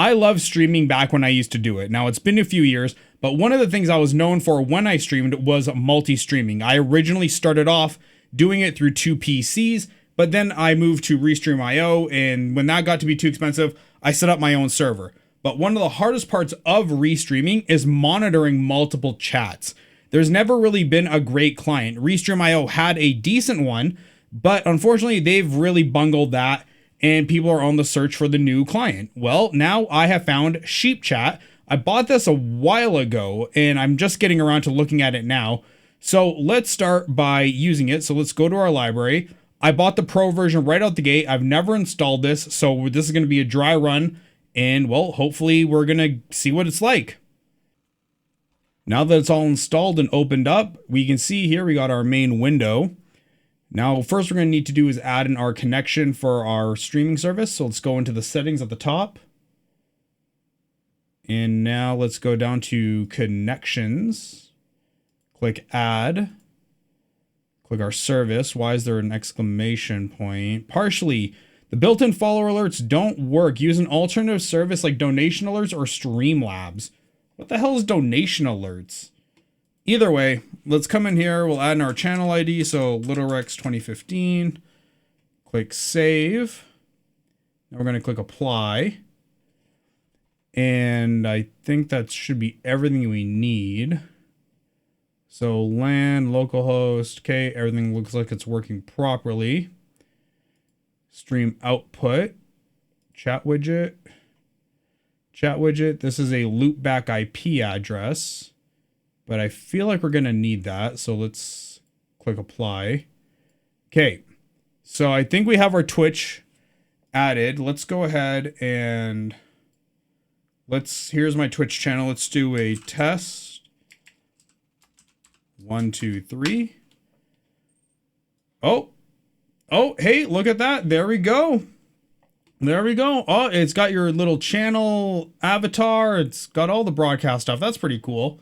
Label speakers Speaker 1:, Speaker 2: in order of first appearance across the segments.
Speaker 1: I love streaming back when I used to do it. Now it's been a few years, but one of the things I was known for when I streamed was multi-streaming. I originally started off doing it through 2 PCs, but then I moved to Restream.io, and when that got to be too expensive, I set up my own server. But one of the hardest parts of restreaming is monitoring multiple chats. There's never really been a great client. Restream.io had a decent one, but unfortunately they've really bungled that, and people are on the search for the new client. Well, now I have found Sheepchat. I bought this a while ago, and I'm just getting around to looking at it now. So let's start by using it. So let's go to our library. I bought the pro version right out the gate. I've never installed this, so this is going to be a dry run, and well, hopefully we're going to see what it's like. Now that it's all installed and opened up, we can see here we got our main window. Now, first we're going to need to do is add in our connection for our streaming service. So let's go into the settings at the top. And now let's go down to connections. Click add. Click our service. Why is there an exclamation point? Partially. The built-in follower alerts don't work. Use an alternative service like donation alerts or Streamlabs. What the hell is donation alerts? Either way, let's come in here. We'll add in our channel ID. So LittleRex 2015. Click save. Now we're going to click apply. And I think that should be everything we need. So LAN, localhost, okay, everything looks like it's working properly. Stream output, chat widget. Chat widget, this is a loopback IP address, but I feel like we're gonna need that. So let's click apply. Okay, so I think we have our Twitch added. Let's go ahead and here's my Twitch channel. Let's do a test. 1, 2, 3. Oh, hey, look at that. There we go. There we go. Oh, it's got your little channel avatar. It's got all the broadcast stuff. That's pretty cool.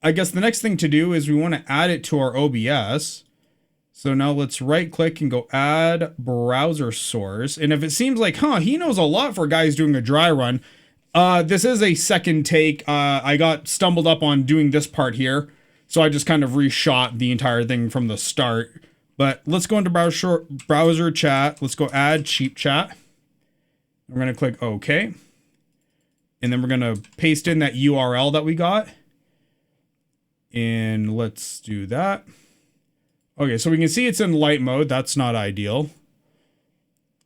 Speaker 1: I guess the next thing to do is we want to add it to our OBS. So now let's right click and go add browser source. And if it seems like, he knows a lot for guys doing a dry run. This is a second take. I got stumbled up on doing this part here. So I just kind of reshot the entire thing from the start. But let's go into browser chat. Let's go add Sheepchat. We're going to click OK. And then we're going to paste in that URL that we got. And let's do that. Okay, so we can see it's in light mode. That's not ideal.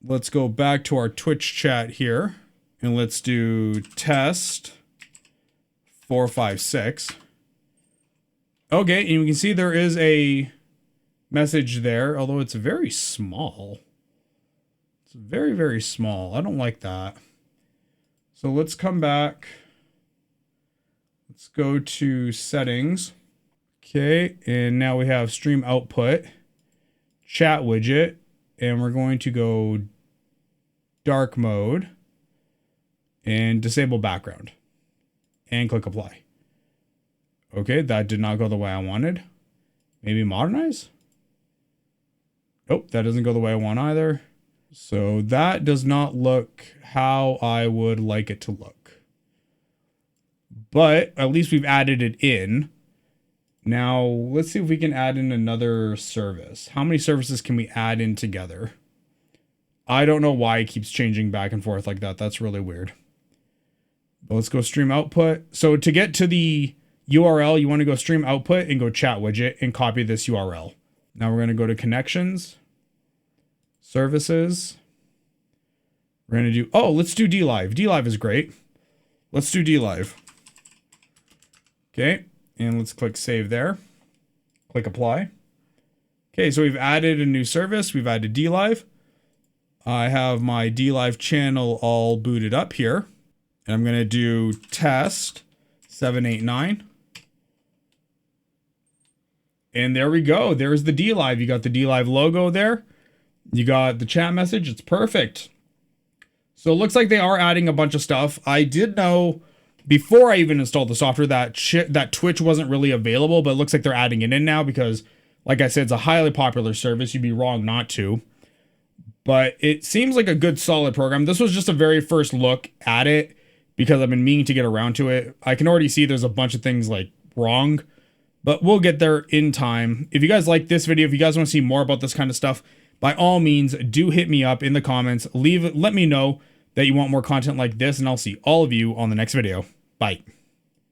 Speaker 1: Let's go back to our Twitch chat here. And let's do test 456. Okay, and you can see there is a message there, although it's very small. It's very, very small. I don't like that. So let's come back. Let's go to settings. Okay, and now we have stream output, chat widget, and we're going to go dark mode and disable background and click apply. Okay, that did not go the way I wanted. Maybe modernize? Nope, that doesn't go the way I want either. So that does not look how I would like it to look. But at least we've added it in. Now, let's see if we can add in another service. How many services can we add in together? I don't know why it keeps changing back and forth like that. That's really weird. But let's go stream output. So to get to the URL, you want to go stream output and go chat widget and copy this URL. Now we're going to go to connections, services. We're going to do, let's do DLive. DLive is great. Let's do DLive. Okay. And let's click save there. Click apply. Okay. So we've added a new service. We've added DLive. I have my DLive channel all booted up here. And I'm going to do test 789. And there we go. There's the DLive. You got the DLive logo there. You got the chat message. It's perfect. So it looks like they are adding a bunch of stuff. I did know before I even installed the software that Twitch wasn't really available, but it looks like they're adding it in now because, like I said, it's a highly popular service. You'd be wrong not to. But it seems like a good solid program. This was just a very first look at it. because I've been meaning to get around to it. I can already see there's a bunch of things like wrong, but we'll get there in time. If you guys like this video, if you guys want to see more about this kind of stuff, by all means, do hit me up in the comments. Let me know that you want more content like this, and I'll see all of you on the next video. Bye.